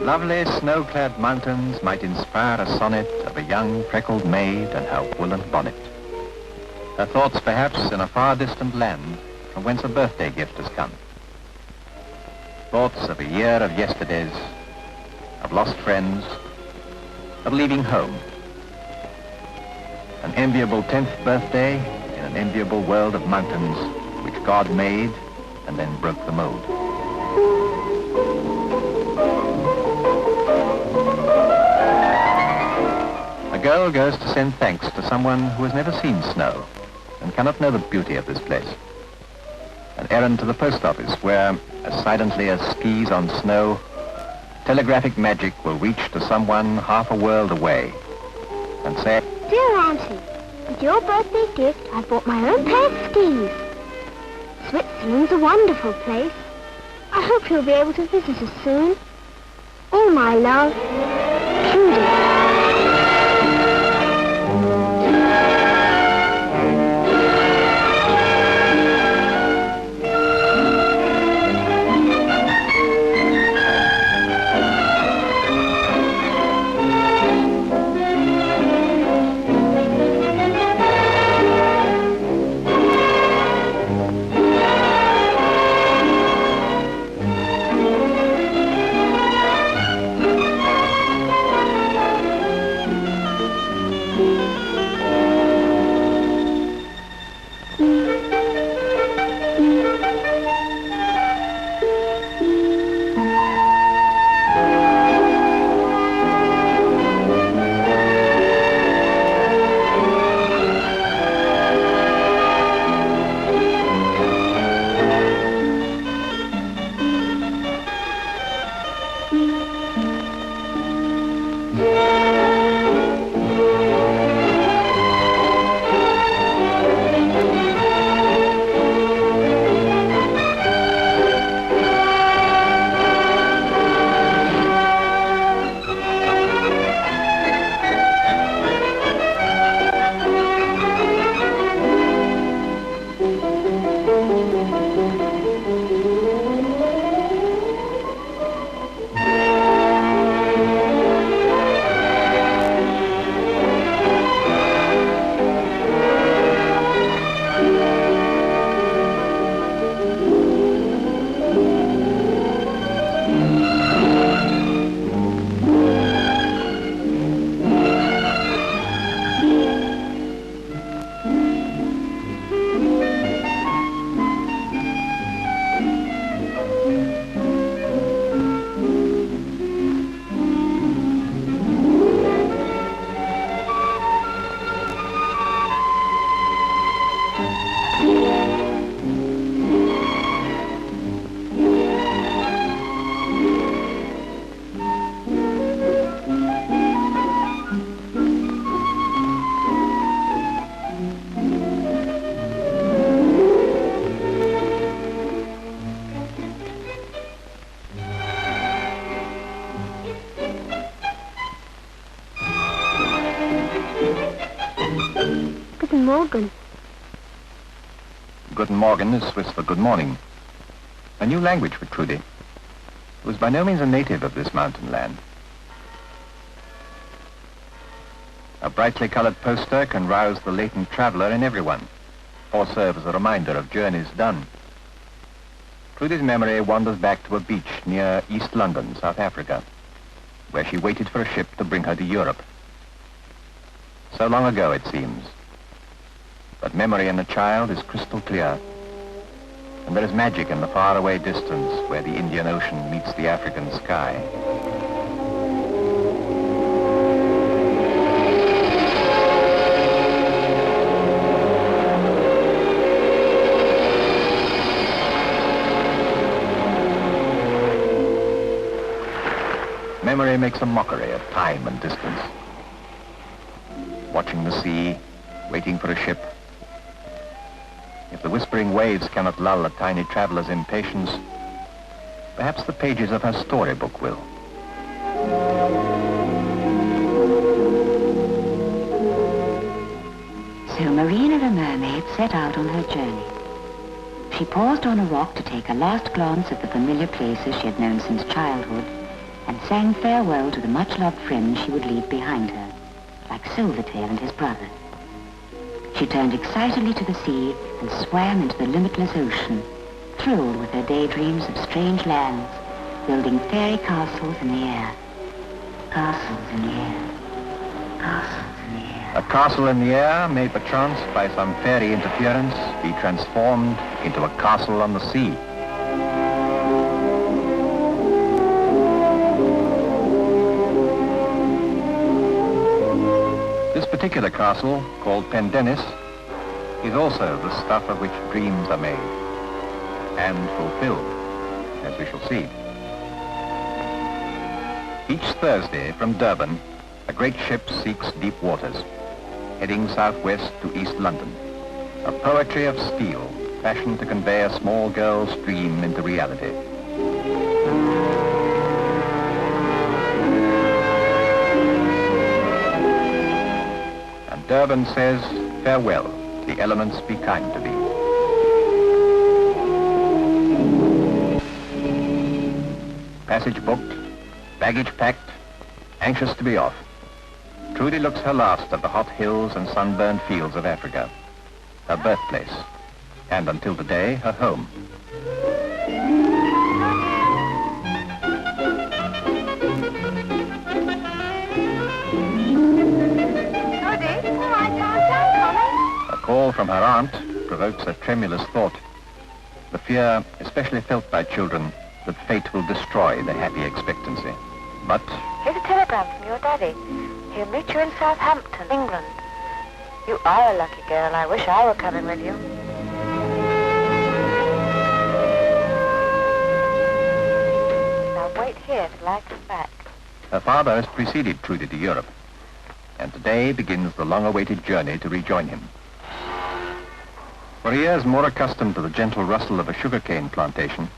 Lovely snow-clad mountains might inspire a sonnet of a young freckled maid and her woolen bonnet. Her thoughts perhaps in a far distant land from whence a birthday gift has come. Thoughts of a year of yesterdays, of lost friends, of leaving home. An enviable 10th birthday in an enviable world of mountains which God made and then broke the mold. A girl goes to send thanks to someone who has never seen snow and cannot know the beauty of this place. An errand to the post office where, as silently as skis on snow, telegraphic magic will reach to someone half a world away and say, "Dear Auntie, with your birthday gift, I bought my own pair of skis. Switzerland's a wonderful place. I hope you'll be able to visit us soon. All my love, Trudi." Guten Morgen. Guten Morgen is Swiss for good morning. A new language for Trudi, who was by no means a native of this mountain land. A brightly colored poster can rouse the latent traveler in everyone, or serve as a reminder of journeys done. Trudi's memory wanders back to a beach near East London, South Africa, where she waited for a ship to bring her to Europe. So long ago, it seems. But memory in a child is crystal clear. And there is magic in the faraway distance where the Indian Ocean meets the African sky. Memory makes a mockery of time and distance. Watching the sea, waiting for a ship. If the whispering waves cannot lull a tiny traveler's impatience, perhaps the pages of her storybook will. So Marina the mermaid set out on her journey. She paused on a rock to take a last glance at the familiar places she had known since childhood, and sang farewell to the much-loved friends she would leave behind her, like Silvertail and his brother. She turned excitedly to the sea and swam into the limitless ocean, thrilled with her daydreams of strange lands, building fairy castles in the air. Castles in the air. Castles in the air. A castle in the air may perchance, by some fairy interference, be transformed into a castle on the sea. This particular castle, called Pendennis, is also the stuff of which dreams are made, and fulfilled, as we shall see. Each Thursday from Durban, a great ship seeks deep waters, heading southwest to East London. A poetry of steel, fashioned to convey a small girl's dream into reality. And Durban says, farewell, the elements be kind to thee. Passage booked, baggage packed, anxious to be off. Trudi looks her last at the hot hills and sunburned fields of Africa, her birthplace, and until today, her home. A call from her aunt provokes a tremulous thought, the fear especially felt by children that fate will destroy the happy expectancy. But here's a telegram from your daddy. He'll meet you in Southampton, England. You are a lucky girl. I wish I were coming with you. Now wait here till I come back. her father has preceded Trudi to Europe, and today begins the long-awaited journey to rejoin him. For years more accustomed to the gentle rustle of a sugarcane plantation,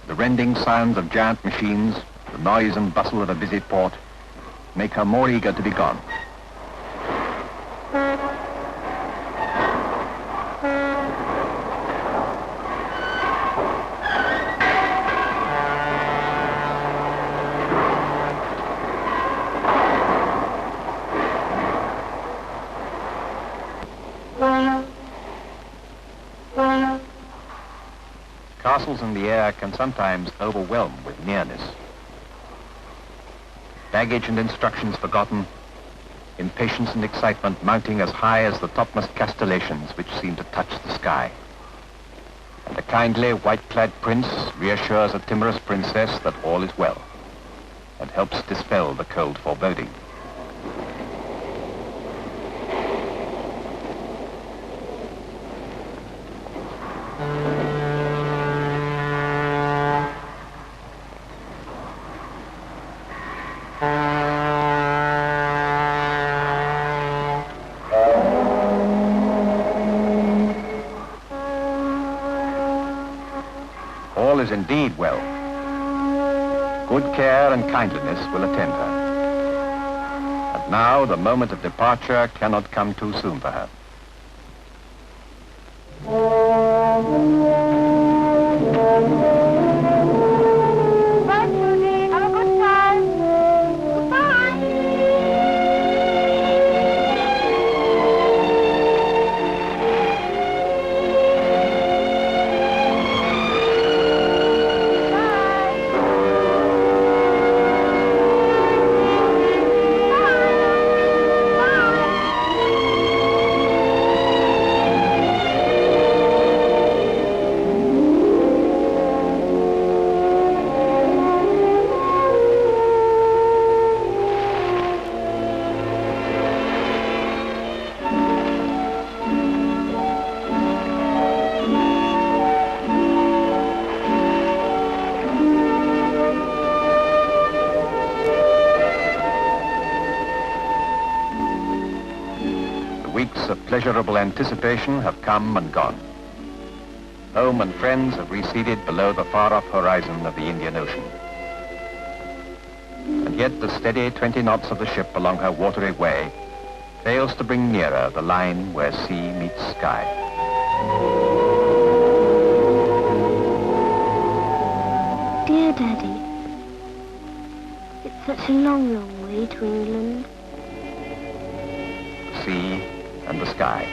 the rending sounds of giant machines, the noise and bustle of a busy port, make her more eager to be gone. Castles in the air can sometimes overwhelm with nearness. Baggage and instructions forgotten, impatience and excitement mounting as high as the topmost castellations which seem to touch the sky. And a kindly, white-clad prince reassures a timorous princess that all is well, and helps dispel the cold foreboding. All is indeed well. Good care and kindliness will attend her. And now the moment of departure cannot come too soon for her. Bye, Trudi. Have a good time. Goodbye. Weeks of pleasurable anticipation have come and gone. Home and friends have receded below the far-off horizon of the Indian Ocean. And yet the steady 20 knots of the ship along her watery way fails to bring nearer the line where sea meets sky. Dear Daddy, That's a long, long way to England. The sea and the sky.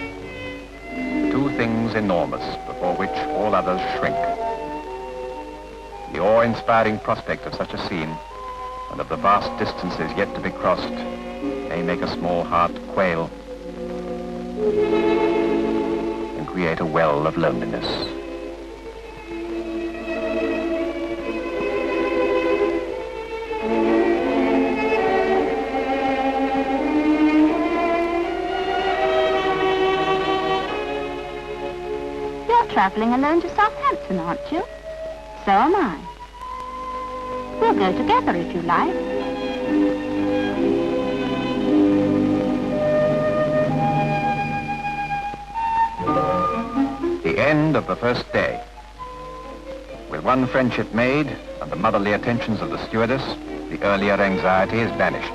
Two things enormous before which all others shrink. The awe-inspiring prospect of such a scene and of the vast distances yet to be crossed may make a small heart quail and create a well of loneliness. You're travelling alone to Southampton, aren't you? So am I. We'll go together if you like. The end of the first day. With one friendship made and the motherly attentions of the stewardess, the earlier anxiety is banished.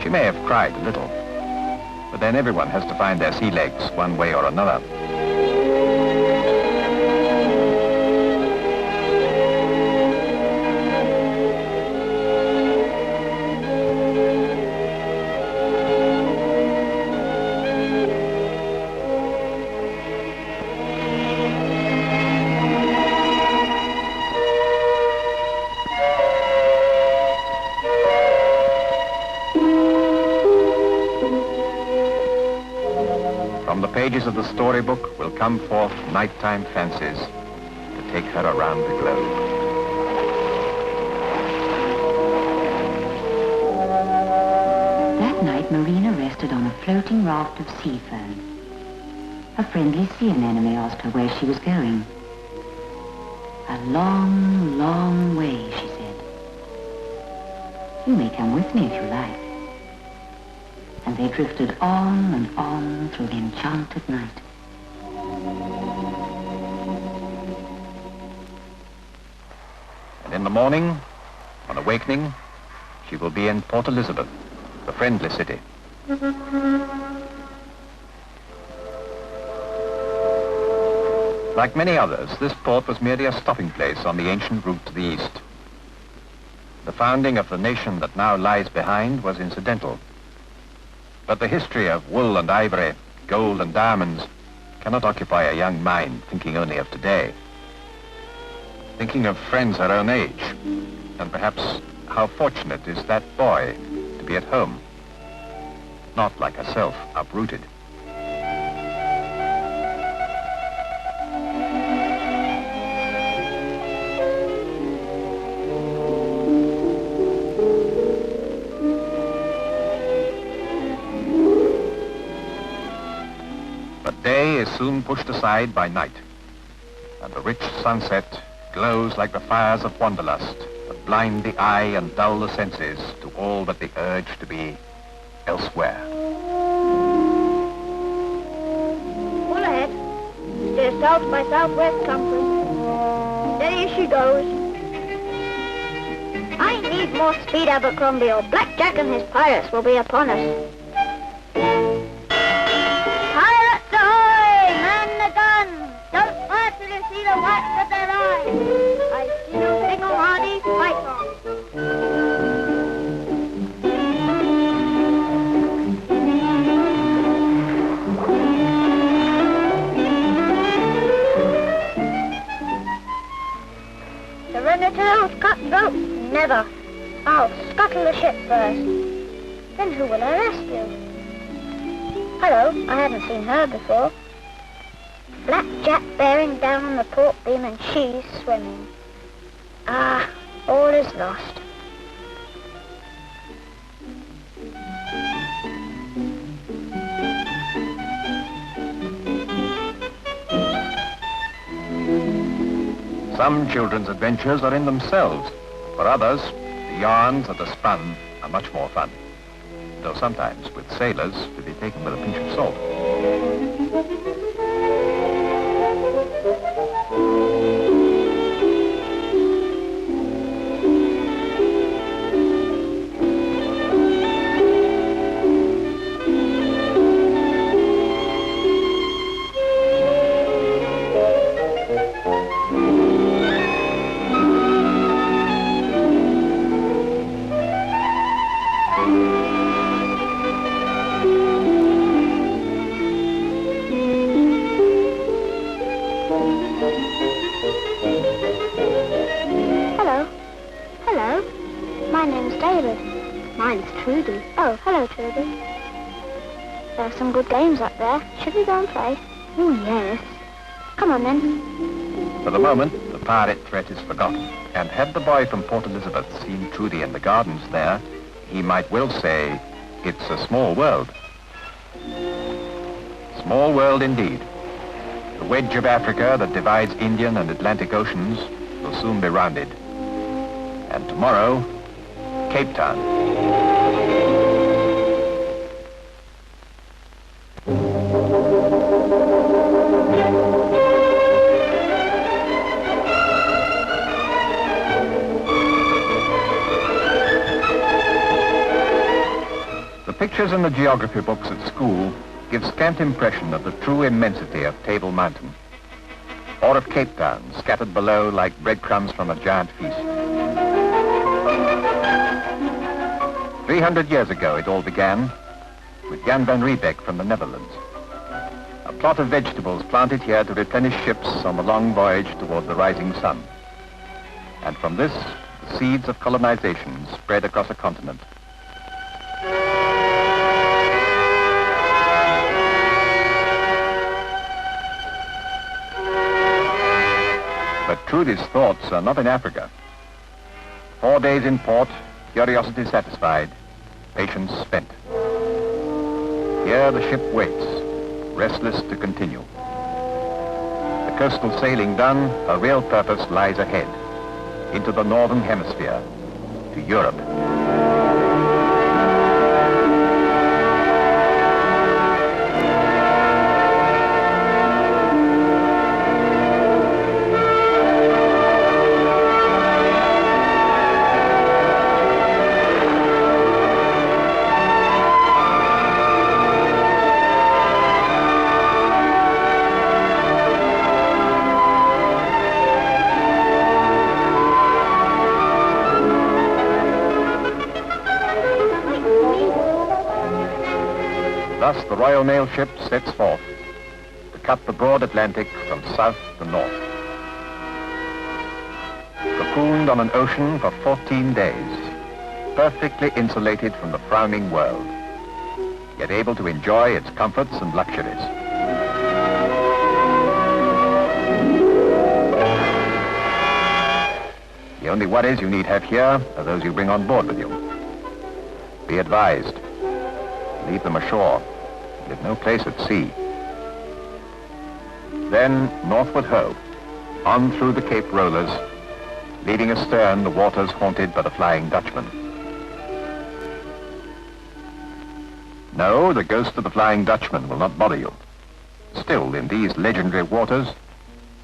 She may have cried a little, but then everyone has to find their sea legs one way or another. From the pages of the storybook will come forth nighttime fancies to take her around the globe. That night, Marina rested on a floating raft of sea fern. A friendly sea anemone asked her where she was going. A long, long way, she said. You may come with me if you like. And they drifted on and on through the enchanted night. And in the morning, on awakening, she will be in Port Elizabeth, the friendly city. Like many others, this port was merely a stopping place on the ancient route to the east. The founding of the nation that now lies behind was incidental. But the history of wool and ivory, gold and diamonds cannot occupy a young mind thinking only of today. Thinking of friends her own age, and perhaps how fortunate is that boy to be at home, not like herself, uprooted. But day is soon pushed aside by night, and the rich sunset glows like the fires of wanderlust that blind the eye and dull the senses to all but the urge to be elsewhere. Full ahead. Steer south by southwest compass. Steady as she goes. I need more speed, Abercrombie, or Blackjack and his pirates will be upon us. Pirates ahoy! Man the gun! Don't fire till you see the whites of their eyes. I see no signal, Hardy. Fight on. Surrender to those cutthroats? Never. I'll scuttle the ship first. Then who will arrest you? Hello, I hadn't seen her before. Blackjack bearing down on the port beam and she's swimming. Ah, all is lost. Some children's adventures are in themselves. For others, the yarns that are spun are much more fun, though sometimes with sailors to be taken with a pinch of salt. favourite? Mine's Trudi. Oh, hello, Trudi. There are some good games up there. Should we go and play? Oh, yes. Come on, then. For the moment, the pirate threat is forgotten. And had the boy from Port Elizabeth seen Trudi in the gardens there, he might well say, it's a small world. Small world indeed. The wedge of Africa that divides Indian and Atlantic Oceans will soon be rounded. And tomorrow, Cape Town. The pictures in the geography books at school give scant impression of the true immensity of Table Mountain, or of Cape Town, scattered below like breadcrumbs from a giant feast. 300 years ago it all began with Jan van Riebeck from the Netherlands. A plot of vegetables planted here to replenish ships on the long voyage toward the rising sun. And from this, the seeds of colonization spread across a continent. But Trudi's thoughts are not in Africa. 4 days in port, curiosity satisfied, patience spent. Here the ship waits, restless to continue. The coastal sailing done, her real purpose lies ahead, into the northern hemisphere, to Europe. Thus the Royal Mail ship sets forth to cut the broad Atlantic from south to north. Cocooned on an ocean for 14 days, perfectly insulated from the frowning world, yet able to enjoy its comforts and luxuries. The only worries you need have here are those you bring on board with you. Be advised, leave them ashore. There's no place at sea. Then northward ho, on through the Cape Rollers, leaving astern the waters haunted by the Flying Dutchman. No, the ghost of the Flying Dutchman will not bother you. Still, in these legendary waters,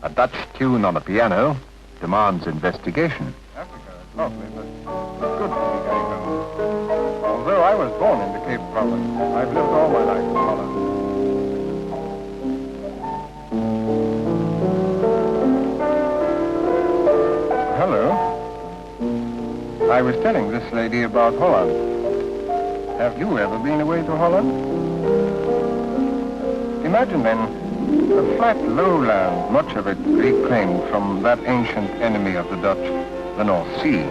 a Dutch tune on a piano demands investigation. Africa is lovely, but it's good to be going home. Although I was born in the Cape Province, I've lived all my life in Holland. Hello. I was telling this lady about Holland. Have you ever been away to Holland? Imagine then a flat lowland, much of it reclaimed from that ancient enemy of the Dutch, the North Sea.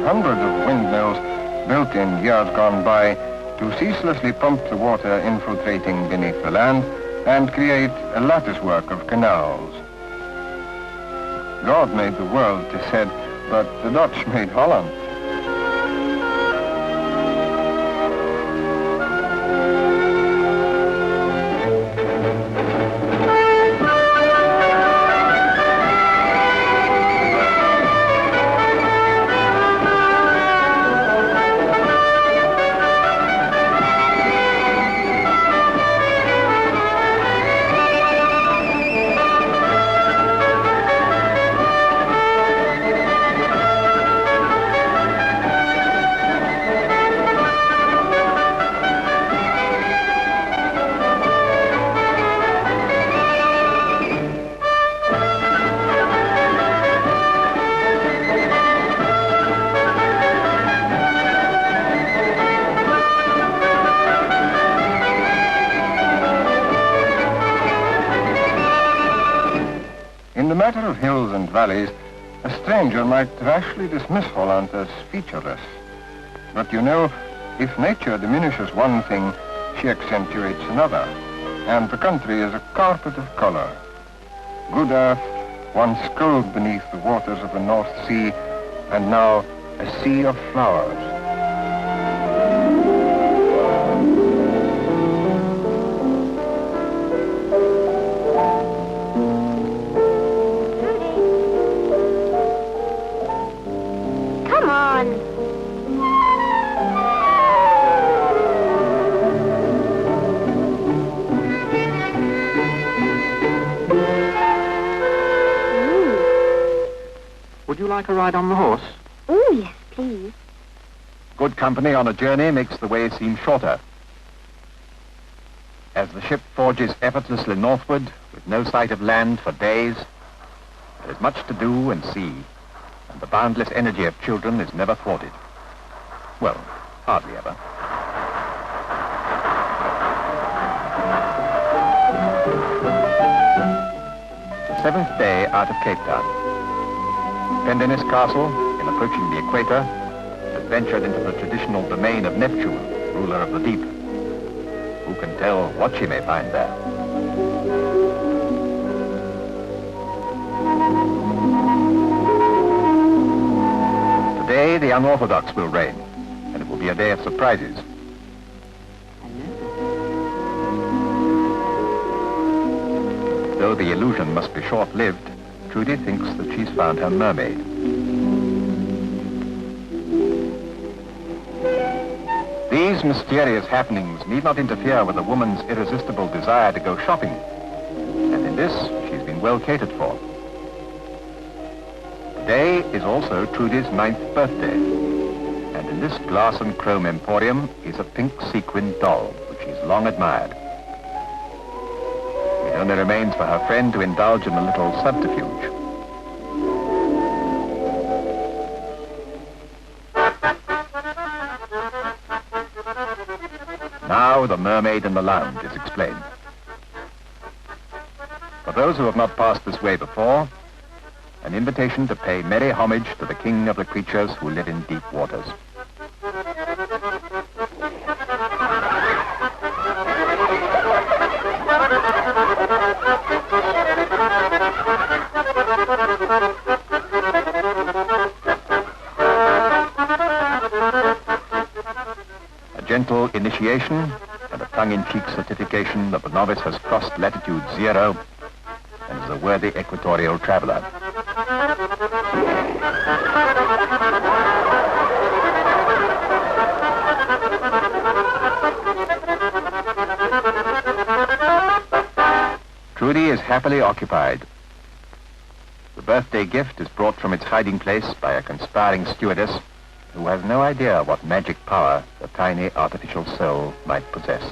Hundreds of windmills built in years gone by to ceaselessly pump the water infiltrating beneath the land and create a latticework of canals. God made the world, 'tis said, but the Dutch made Holland. In the matter of hills and valleys, A stranger might rashly dismiss Holland as featureless. But you know, if nature diminishes one thing, she accentuates another. And the country is a carpet of color. Good earth, once cold beneath the waters of the North Sea, and now a sea of flowers. Come on. Would you like a ride on the horse? Oh, yes, please. Good company on a journey makes the way seem shorter. As the ship forges effortlessly northward, with no sight of land for days, there is much to do and see, and the boundless energy of children is never thwarted. Well, hardly ever. The 7th day out of Cape Town. Pendennis Castle, in approaching the equator, has ventured into the traditional domain of Neptune, ruler of the deep. Who can tell what she may find there? Today, the unorthodox will reign, and it will be a day of surprises. Though the illusion must be short-lived, Trudi thinks that she's found her mermaid. These mysterious happenings need not interfere with a woman's irresistible desire to go shopping. And in this, she's been well catered for. Today is also Trudi's 9th birthday. And in this glass and chrome emporium is a pink sequin doll, which she's long admired. It only remains for her friend to indulge in a little subterfuge. Now the mermaid in the lounge is explained. For those who have not passed this way before, an invitation to pay merry homage to the king of the creatures who live in deep waters. Gentle initiation and a tongue-in-cheek certification that the novice has crossed latitude 0 and is a worthy equatorial traveler. Trudi is happily occupied. The birthday gift is brought from its hiding place by a conspiring stewardess who has no idea what magic power the tiny artificial soul might possess.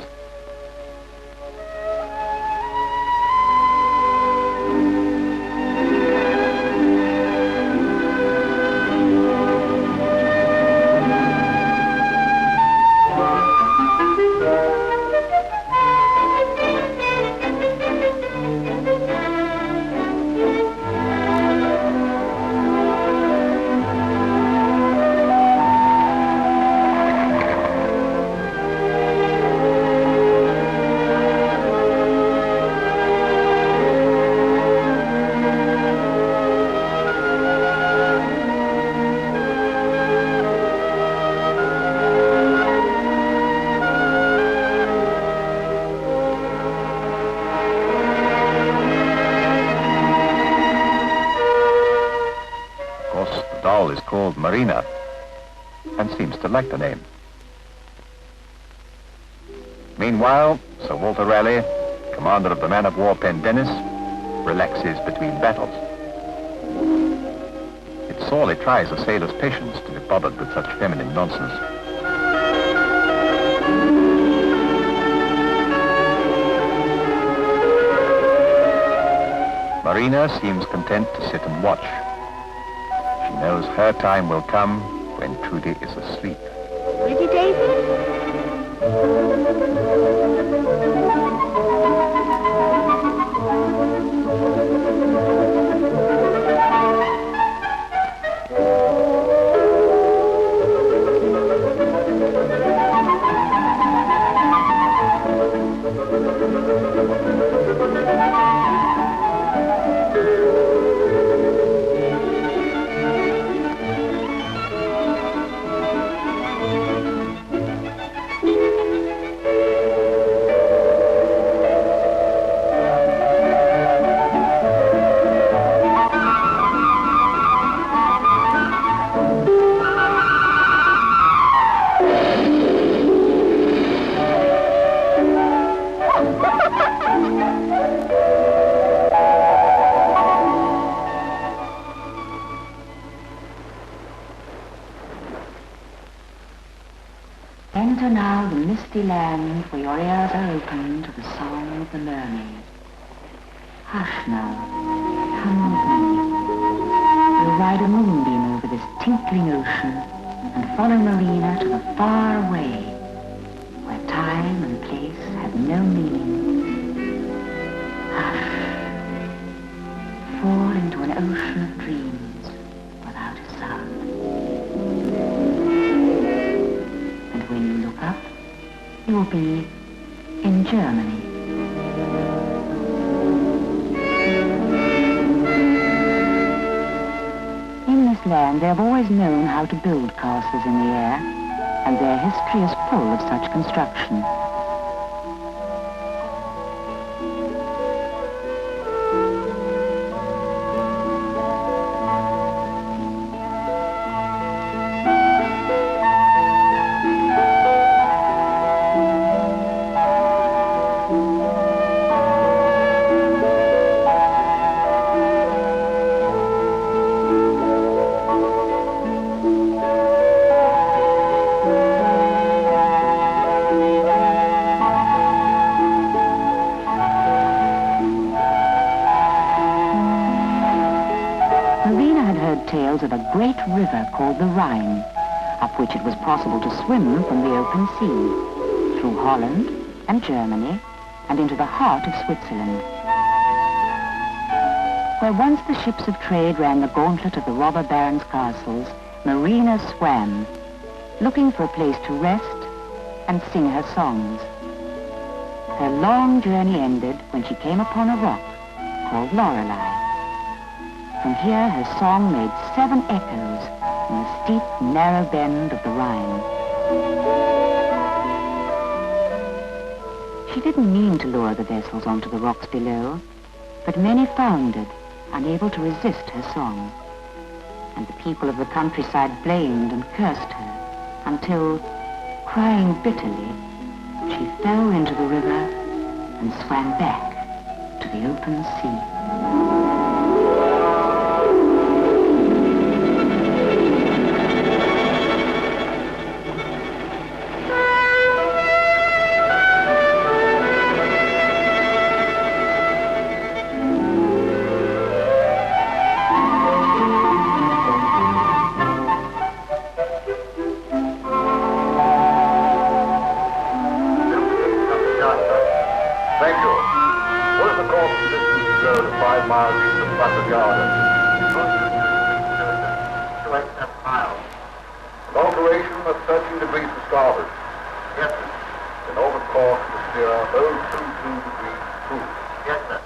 Is called Marina and seems to like the name. Meanwhile, Sir Walter Raleigh, commander of the man-of-war Pendennis, relaxes between battles. It sorely tries a sailor's patience to be bothered with such feminine nonsense. Marina seems content to sit and watch. She knows her time will come when Trudi is asleep. Ready, David? misty land where your ears are open to the song of the mermaid. Hush now, come with me. We'll ride a moonbeam over this tinkling ocean and follow Marina to the far away, where time and place have no meaning. Hush, fall into an ocean of dreams without a sound. And when you look up, you will be in Germany. In this land, they have always known how to build castles in the air, and their history is full of such construction. Tales of a great river called the Rhine, up which it was possible to swim from the open sea, through Holland and Germany, and into the heart of Switzerland. Where once the ships of trade ran the gauntlet of the robber barons' castles, Marina swam, looking for a place to rest and sing her songs. Her long journey ended when she came upon a rock called Lorelei. From here, her song made 7 echoes in the steep, narrow bend of the Rhine. She didn't mean to lure the vessels onto the rocks below, but many foundered, unable to resist her song. And the people of the countryside blamed and cursed her, until, crying bitterly, she fell into the river and swam back to the open sea.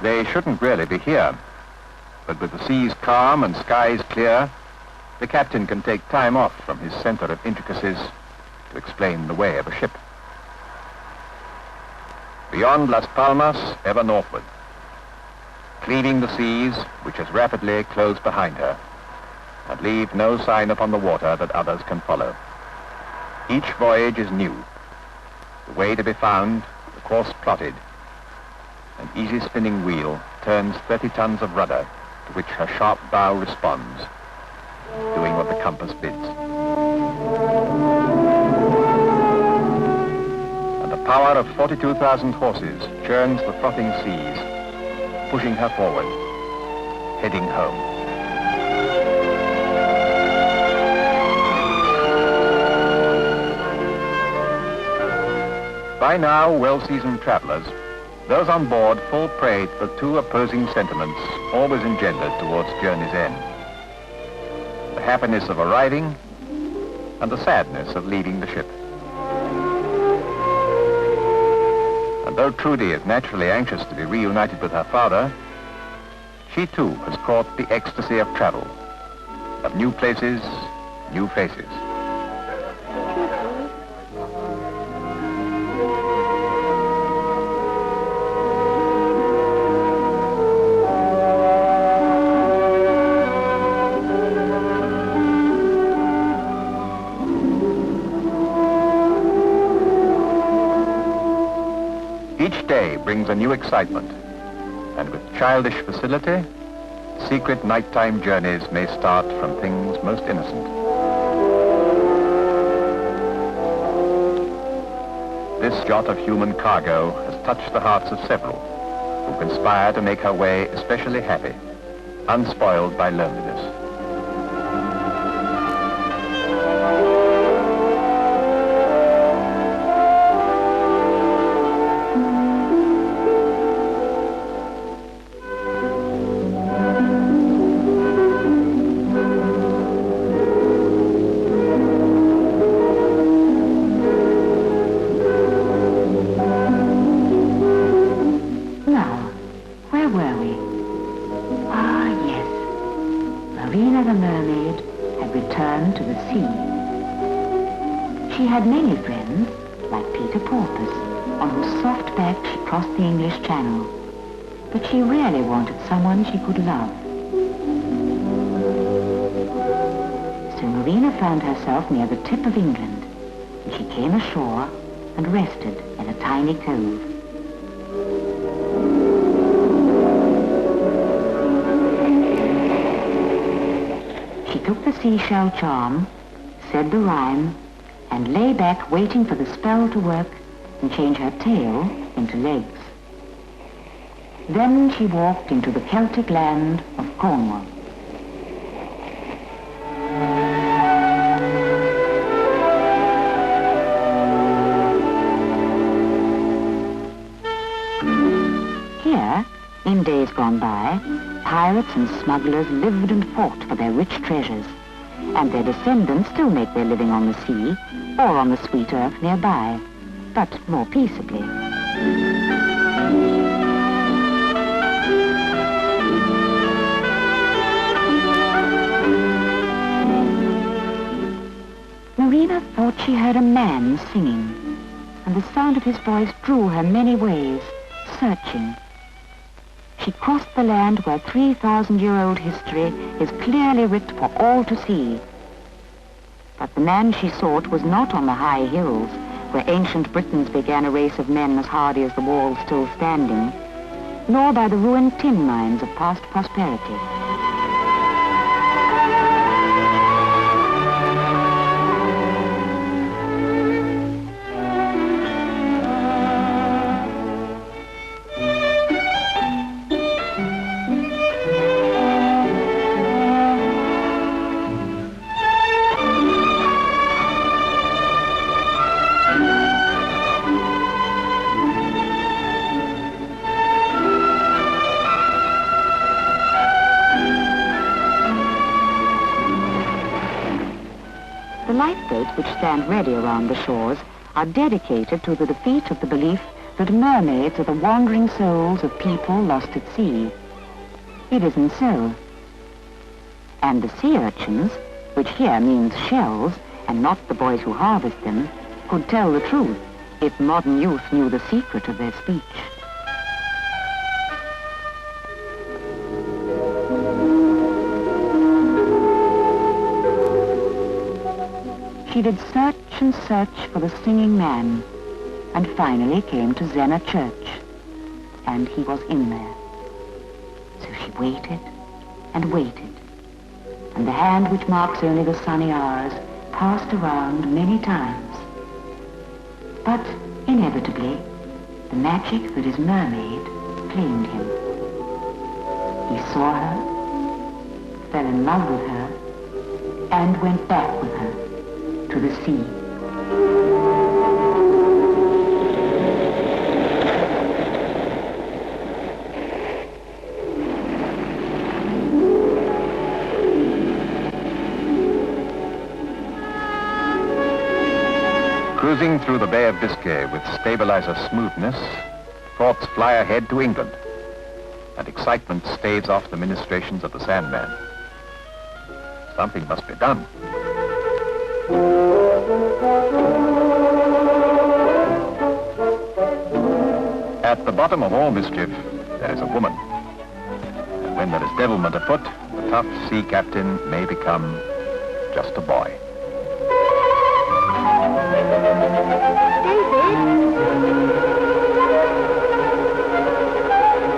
They shouldn't really be here, but with the seas calm and skies clear, the captain can take time off from his center of intricacies to explain the way of a ship. Beyond Las Palmas, ever northward, cleaving the seas which as rapidly close behind her, and leave no sign upon the water that others can follow. Each voyage is new, the way to be found, the course plotted. An easy spinning wheel turns 30 tons of rudder to which her sharp bow responds, doing what the compass bids. And the power of 42,000 horses churns the frothing seas, pushing her forward, heading home. By now, well-seasoned travelers, those on board fall prey to the 2 opposing sentiments always engendered towards journey's end. The happiness of arriving and the sadness of leaving the ship. And though Trudi is naturally anxious to be reunited with her father, she too has caught the ecstasy of travel, of new places, new faces. Each day brings a new excitement, and with childish facility, secret nighttime journeys may start from things most innocent. This jot of human cargo has touched the hearts of several who conspire to make her way especially happy, unspoiled by loneliness. She had many friends, like Peter Porpoise, on whose soft back she crossed the English Channel. But she really wanted someone she could love. So Marina found herself near the tip of England, and she came ashore and rested in a tiny cove. She took the seashell charm, said the rhyme, and lay back waiting for the spell to work and change her tail into legs. Then she walked into the Celtic land of Cornwall. Here, in days gone by, pirates and smugglers lived and fought for their rich treasures, and their descendants still make their living on the sea or on the sweet earth nearby, but more peaceably. Marina thought she heard a man singing, and the sound of his voice drew her many ways, searching. She crossed the land where 3,000-year-old history is clearly writ for all to see. But the man she sought was not on the high hills, where ancient Britons began a race of men as hardy as the walls still standing, nor by the ruined tin mines of past prosperity. The lifeboats which stand ready around the shores are dedicated to the defeat of the belief that mermaids are the wandering souls of people lost at sea. It isn't so. And the sea urchins, which here means shells and not the boys who harvest them, could tell the truth if modern youth knew the secret of their speech. She did search and search for the singing man, and finally came to Zena Church, and he was in there. So she waited and waited, and the hand which marks only the sunny hours passed around many times. But inevitably, the magic that is mermaid claimed him. He saw her, fell in love with her, and went back with her to the sea. Cruising through the Bay of Biscay with stabilizer smoothness, thoughts fly ahead to England, and excitement staves off the ministrations of the Sandman. Something must be done. At the bottom of all mischief, there is a woman. And when there is devilment afoot, the tough sea captain may become just a boy. David?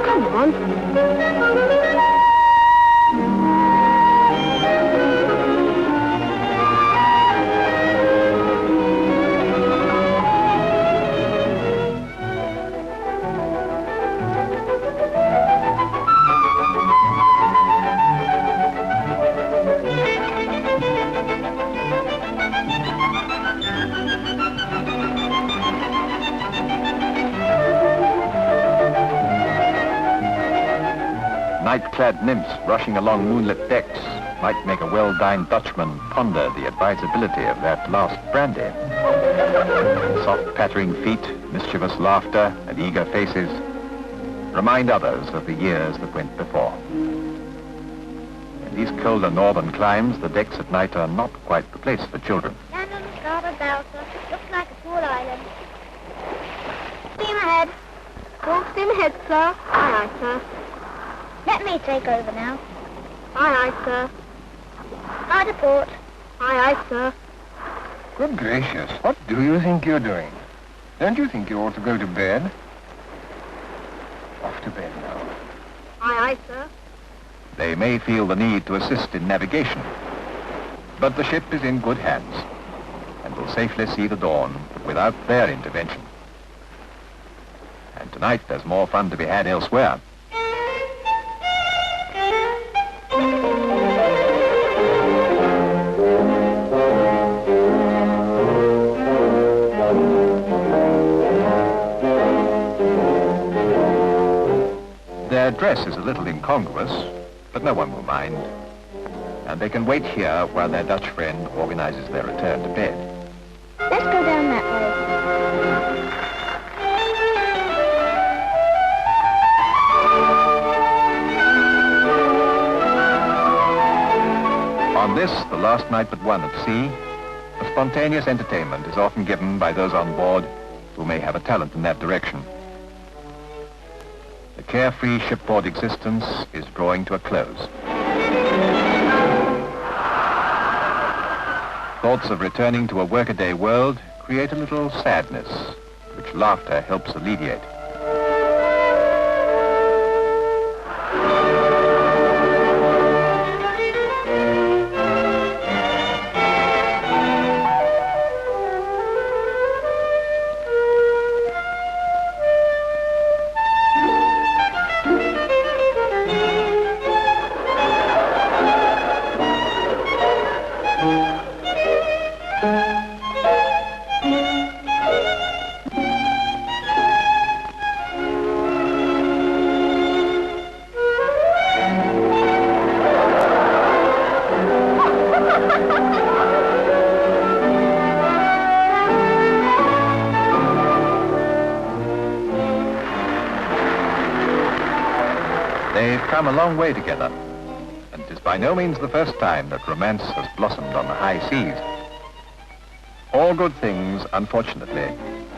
Come on. Night-clad nymphs rushing along moonlit decks might make a well-dined Dutchman ponder the advisability of that last brandy. Soft pattering feet, mischievous laughter, and eager faces remind others of the years that went before. In these colder northern climes, the decks at night are not quite the place for children. Land on the starboard bow, sir. Looks like a small island. Steam ahead. Full steam ahead, sir. Aye, aye, sir. Let me take over now. Aye, aye, sir. Hard to port. Aye, aye, sir. Good gracious, what do you think you're doing? Don't you think you ought to go to bed? Off to bed now. Aye, aye, sir. They may feel the need to assist in navigation, but the ship is in good hands and will safely see the dawn without their intervention. And tonight there's more fun to be had elsewhere. Their dress is a little incongruous, but no one will mind. And they can wait here while their Dutch friend organizes their return to bed. Let's go down that way. On this, the last night but one at sea, a spontaneous entertainment is often given by those on board who may have a talent in that direction. The carefree shipboard existence is drawing to a close. Thoughts of returning to a workaday world create a little sadness, which laughter helps alleviate. They've come a long way together, and it is by no means the first time that romance has blossomed on the high seas. All good things, unfortunately,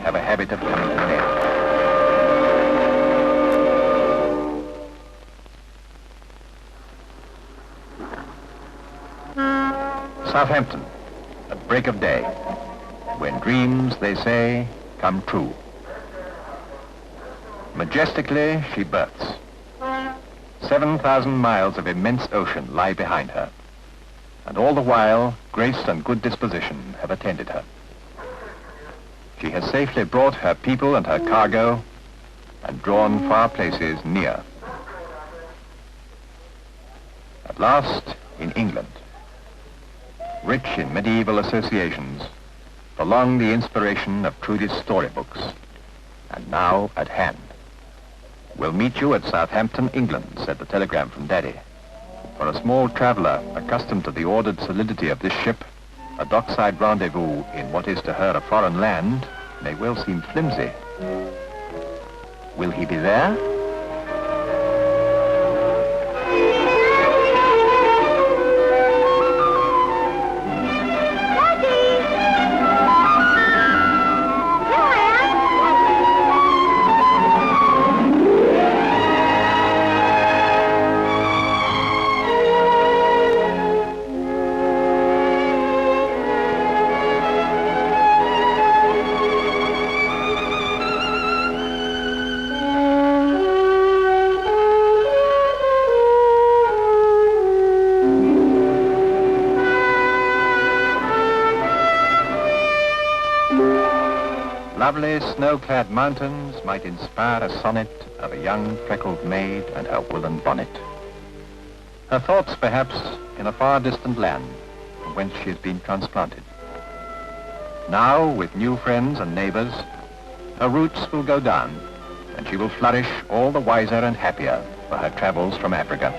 have a habit of coming to an end. Southampton, at break of day, when dreams, they say, come true. Majestically, she berths. 7,000 miles of immense ocean lie behind her, and all the while, grace and good disposition have attended her. She has safely brought her people and her cargo and drawn far places near. At last, in England, rich in medieval associations, for long the inspiration of Trudi's storybooks, and now at hand. "We'll meet you at Southampton, England," said the telegram from Daddy. For a small traveler accustomed to the ordered solidity of this ship, a dockside rendezvous in what is to her a foreign land may well seem flimsy. Will he be there? Lovely snow-clad mountains might inspire a sonnet of a young freckled maid and her woolen bonnet. Her thoughts, perhaps, in a far distant land from whence she has been transplanted. Now, with new friends and neighbors, her roots will go down, and she will flourish all the wiser and happier for her travels from Africa.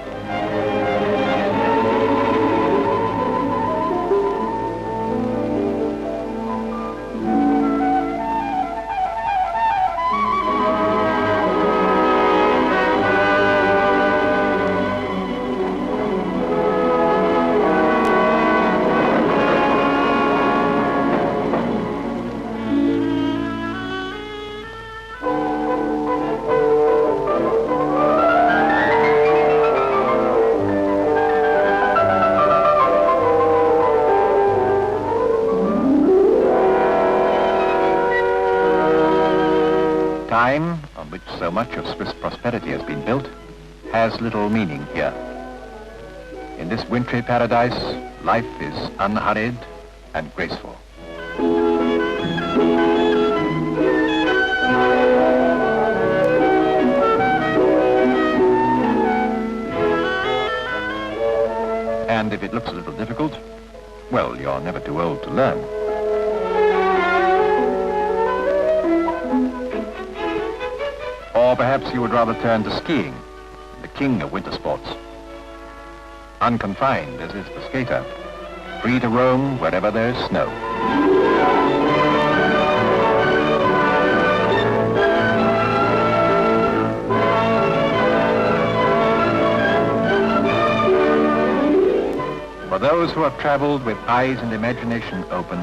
Time, on which so much of Swiss prosperity has been built, has little meaning here. In this wintry paradise, life is unhurried and graceful. And if it looks a little difficult, well, you're never too old to learn. Or perhaps you would rather turn to skiing, the king of winter sports. Unconfined as is the skater, free to roam wherever there is snow. For those who have traveled with eyes and imagination open,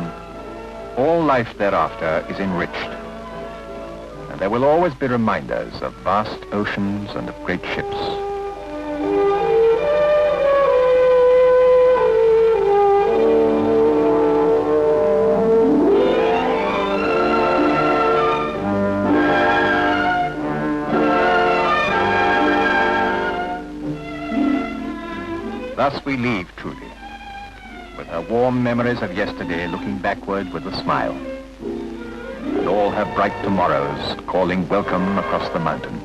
all life thereafter is enriched. And there will always be reminders of vast oceans and of great ships. Thus we leave Trudi, with her warm memories of yesterday looking backward with a smile, and all her bright tomorrows calling welcome across the mountain.